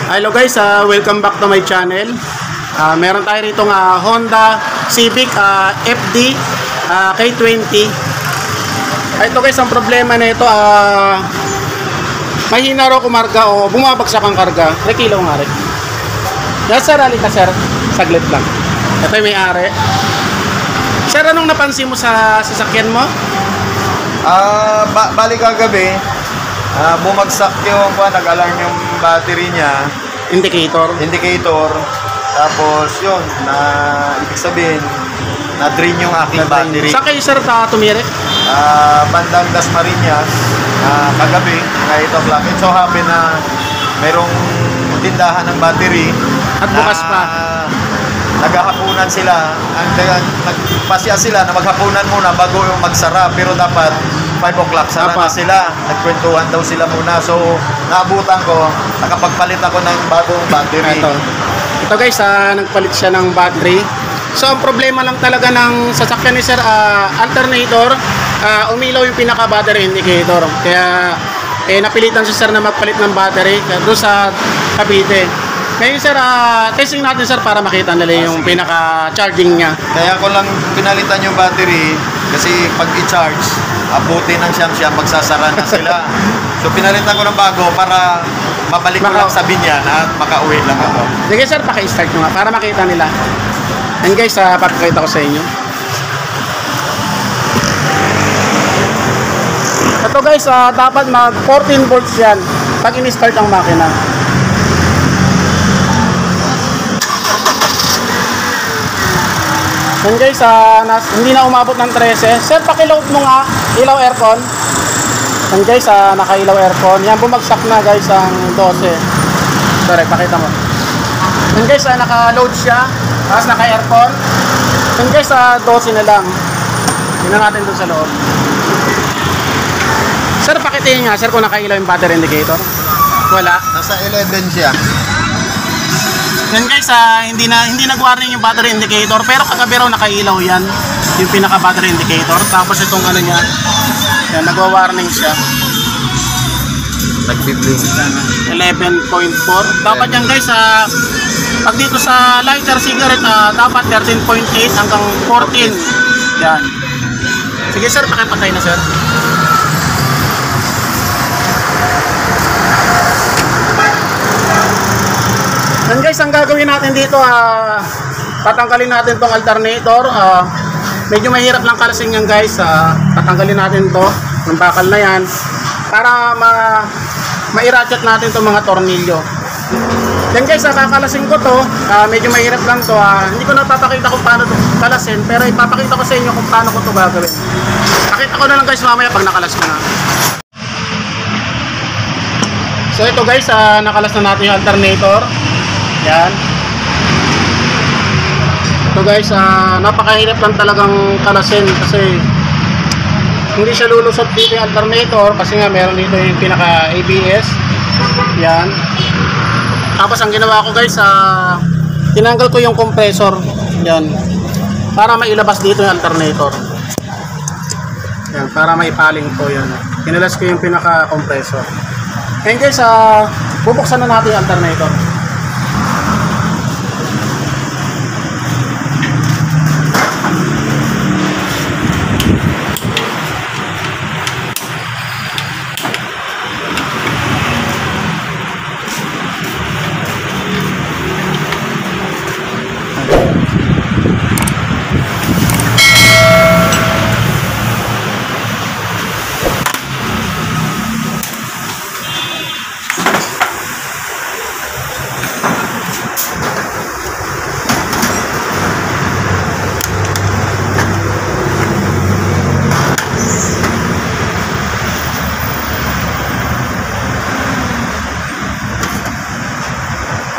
Hello guys, welcome back to my channel. Meron tayo rito Honda Civic FD K20. Ito guys, ang problema na ito, mahina raw kumarga o bumabagsak ang karga. Rekilo nga rin. Yes sir, alika sir. Saglit lang. Ito yung may-ari. Sir, anong napansin mo sa sasakyan mo? Bali kagabi, bumagsak yung nag-alarm yung battery niya. Indicator. Tapos yun, ibig sabihin, na-drain yung aking battery. Saan kayo sir tumirik? Bandang Dasmariñas, kagabi, mga 8 o'clock. It so happen na mayroong tindahan ng battery. At bukas pa. Naghahapunan sila. Nagpasya sila na maghapunan muna bago yung magsara. Pero dapat 5 o'clock sara na sila. Nagkwentuhan daw sila muna. So, naabutan ko, nakapagpalit ako ng bagong battery. Ito guys, nagpalit siya ng battery. So, ang problema lang talaga ng sasakyan ni sir, alternator, umilaw yung pinaka-battery indicator. Kaya, napilitan si sir na magpalit ng battery doon sa Cavite. Ngayon sir, testing natin sir para makita nila yung pinaka-charging niya. Kaya ko lang pinalitan yung battery kasi pag i-charge, abutin ng siyam-siyam, magsasara na sila. So pinalitan ko ng bago para mabalik ko lang sa binyan at makauwi lang ako. Sige sir, paki-start nyo nga para makita nila. And guys, papakita ko sa inyo. Ito guys, dapat mag 14 volts yan pag in-start ang makina. Yan guys, hindi na umabot ng 13. Sir, pakiload mo nga, ilaw aircon. Yan guys, nakailaw aircon. Yan, bumagsak na guys ang 12. Sorry, pakita mo. Yan guys, naka-load siya. Tapos naka-aircon. Yan guys, 12 na lang. Tingnan natin doon sa loob. Sir, pakitingin nga, sir, kung nakailaw yung battery indicator. Wala. Nasa 11 siya. Yan guys, hindi nag-warning yung battery indicator, pero kagabi raw nakailaw yan, yung pinaka battery indicator. Tapos itong ano niya, yan, nagwa-warning siya. Nag-blink. 11.4. Dapat yan guys, pag dito sa lighter cigarette, dapat 13.8 hanggang 14. Yan. Sige sir, pakipatay na sir. Yan guys, ang gagawin natin dito, tatanggalin natin tong alternator. Medyo mahirap lang kalasing yan guys. Tatanggalin natin to ng bakal na yan para ma-ratchet natin tong mga tornilyo. Yan guys, kakalasing ko to. Medyo mahirap lang to. Hindi ko napapakita kung paano to kalasin, pero ipapakita ko sa inyo kung paano ko to gagawin. Pakita ko na lang guys mamaya pag nakalas ko na. So ito guys, nakalas na natin yung alternator. Yan. Ito guys, napakahirap lang talagang kalasin kasi hindi siya lulusot dito yung alternator kasi nga meron dito yung pinaka ABS. Yan. Tapos ang ginawa ko guys, tinanggal ko yung compressor. Yan. Para mailabas dito yung alternator. Yan, para maipaling ko yan. Kinalas ko yung pinaka compressor. And guys, bubuksan na natin yung alternator.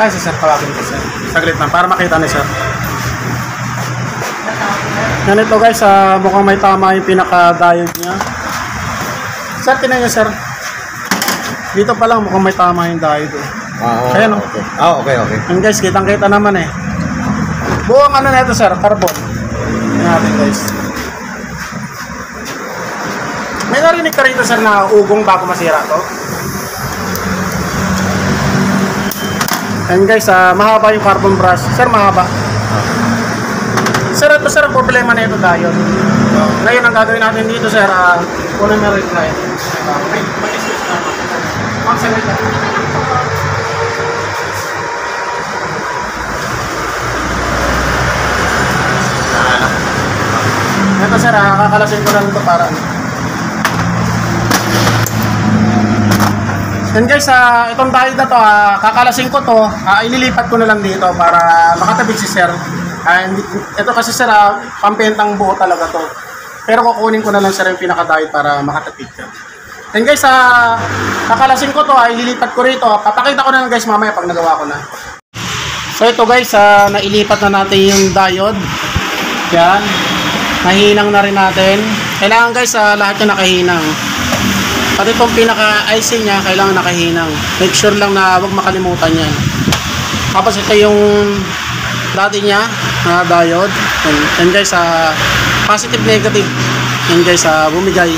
Ay, si sir, tawagin ko sir. Saglit lang, para makita ni sir. Ganito guys, mukhang may tama yung pinaka-diode niya. Sir, tinan niyo sir. Dito pa lang mukhang may tama yung diode. Ayan o. Okay. Okay. And guys, kitang-kita naman eh. Buong ano na ito sir, carbon. Yan natin guys. May narinig ka rito sir na ugong bago masira to? And guys, mahaba yung carbon brush. Sir, mahaba. Sir, ito sir, ang problema na ito diode. Ngayon, ang gagawin natin dito sir, kunin mo rin tayo. May switch na. Mag-saglit na. Ito sir, kakalasin ko lang ito para ano. And guys, itong diode na to, kakalasin ko to, ililipat ko na lang dito para makatabig si sir. Ito kasi sir, pampentang buo talaga to. Pero kukunin ko na lang sir yung pinaka-diode para makatapig ka. And guys, kakalasin ko to, ililipat ko rito. Papakita ko na lang guys mamaya pag nagawa ko na. So ito guys, nailipat na natin yung diode. Yan. Nahinang na rin natin. Kailangan guys, lahat yung nakahinang. Pati itong pinaka-IC niya, kailangan nakahinang. Make sure lang na huwag makalimutan yan. Tapos ito yung dati niya, diode. And guys, positive, negative. And guys, bumigay.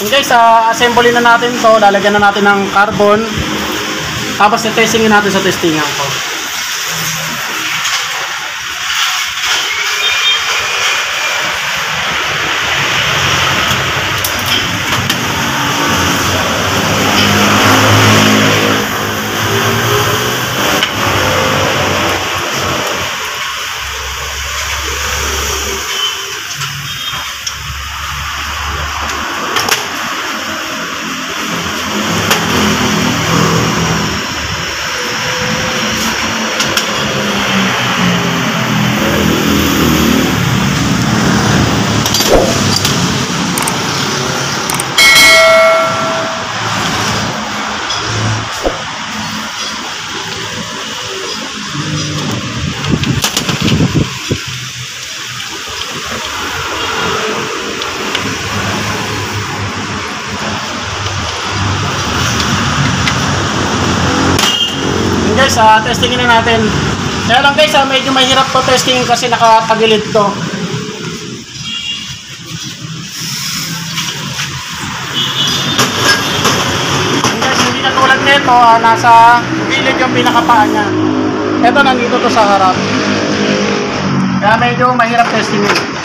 And guys, assembly na natin to. Lalagyan na natin ng carbon. Tapos testingin natin sa testingan ko. Guys, testingin na natin. Kaya lang guys, medyo mahirap to testingin kasi nakatagilid to. Guys, hindi na tulad nito, nasa gilid yung pinakapaan niya. Ito, nandito to sa harap. Kaya medyo mahirap testingin.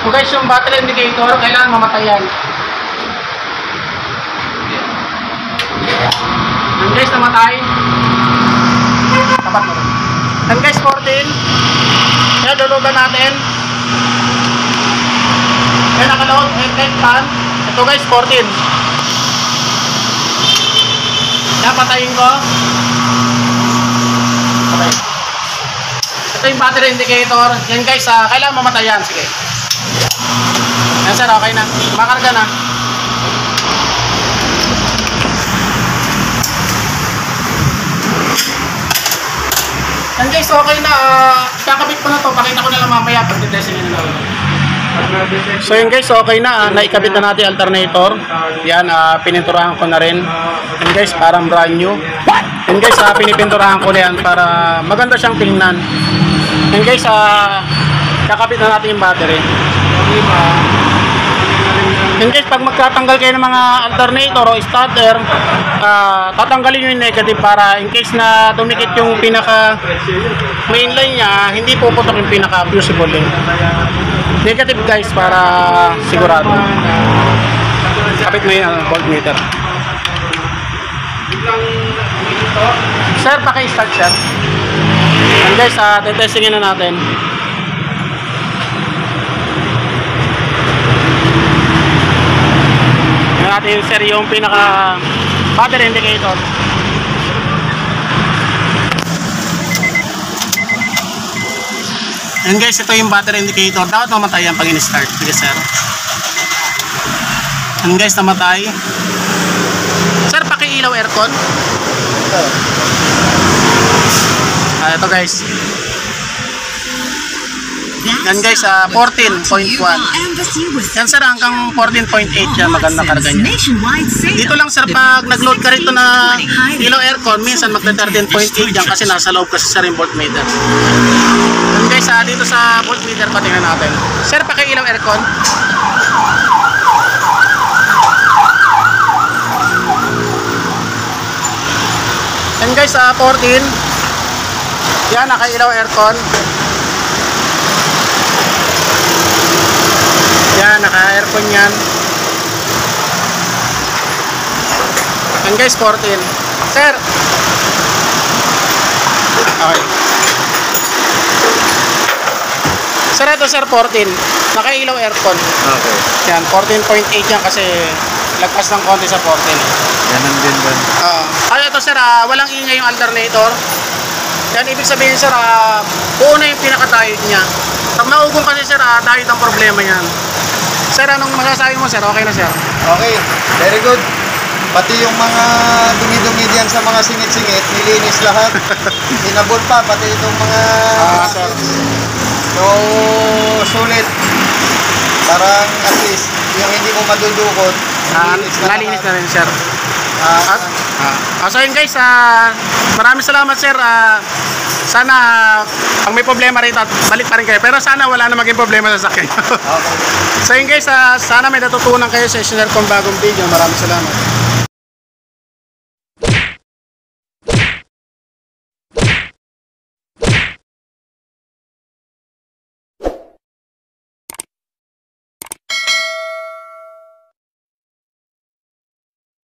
So guys, yung battery indicator, kailangan mamatayan. And guys, namatay. Tapat mo rin. And guys, 14. Kaya dulugan natin. Kaya nakaload, head pan. Ito guys, 14. Kaya patayin ko. Okay. Ito yung battery indicator. Yan guys, kailangan mamatayan. Sige. Yan sir, okay na. Makarga na. Yan guys, okay na. Kakabit ko na to. Pakita ko na lang mamaya pag testingin na lang. So yun guys, okay na. Naikabit na natin alternator. Yan, pininturahan ko na rin. Yan guys, parang brand new. Yan guys, pinipinturahan ko na yan para maganda siyang tingnan. Yan guys, kakabit na natin yung battery. And guys, pag magtatanggal kayo ng mga alternator o starter, tatanggalin nyo yung negative para in case na dumikit yung pinaka main line nya, hindi puputok yung pinaka fusible link. Negative guys, para sigurado. Kapit mo yung voltmeter. Sir, paki-start siya. And guys, tetestingin na natin. natin sir yung pinaka battery indicator. Yan guys, ito yung battery indicator. Dapat mamatay yan pag in-start. Sige sir. Yan guys, namatay. Sir, pakiilaw aircon. Ito guys. Yan guys, 14.1. Yan sir, hanggang 14.8 yan. Maganda karga niya. Dito lang sir, pag nag-load ka rito na ilaw aircon, minsan magka-13.8 yan kasi nasa loob kasi sir yung voltmeter. Yan guys, dito sa voltmeter patingnan natin. Sir, pakiilaw aircon. Yan guys, 14. Yan, nakailaw aircon. Yan, naka-aircon yan. Yan guys, 14. Sir. Okay. Sir, ito sir, 14. Nakailaw aircon. Okay. Yan, 14.8 yan kasi lagpas ng konti sa 14. Ganun din ba? Ay, ito sir, walang ingay yung alternator. Yan, ibig sabihin sir, buo na yung pinaka-diode niya. Pag maugong kasi sir, diode ang problema yan. Sir, anong masasabi mo sir? Okay na sir? Okay, very good. Pati yung mga dumi-dumi diyan sa mga singit-singit, nilinis lahat. Inabot pa, pati itong mga... sir. So, sulit. Parang at least, yung hindi mo madudukot, Nalinis na rin sir. So yun guys, maraming salamat sir. Sana pag may problema rito at balik pa rin kayo. Pero sana wala na maging problema sa sakyan. Okay. So yun guys, sana may natutunan kayo sa share kong bagong video. Maraming salamat.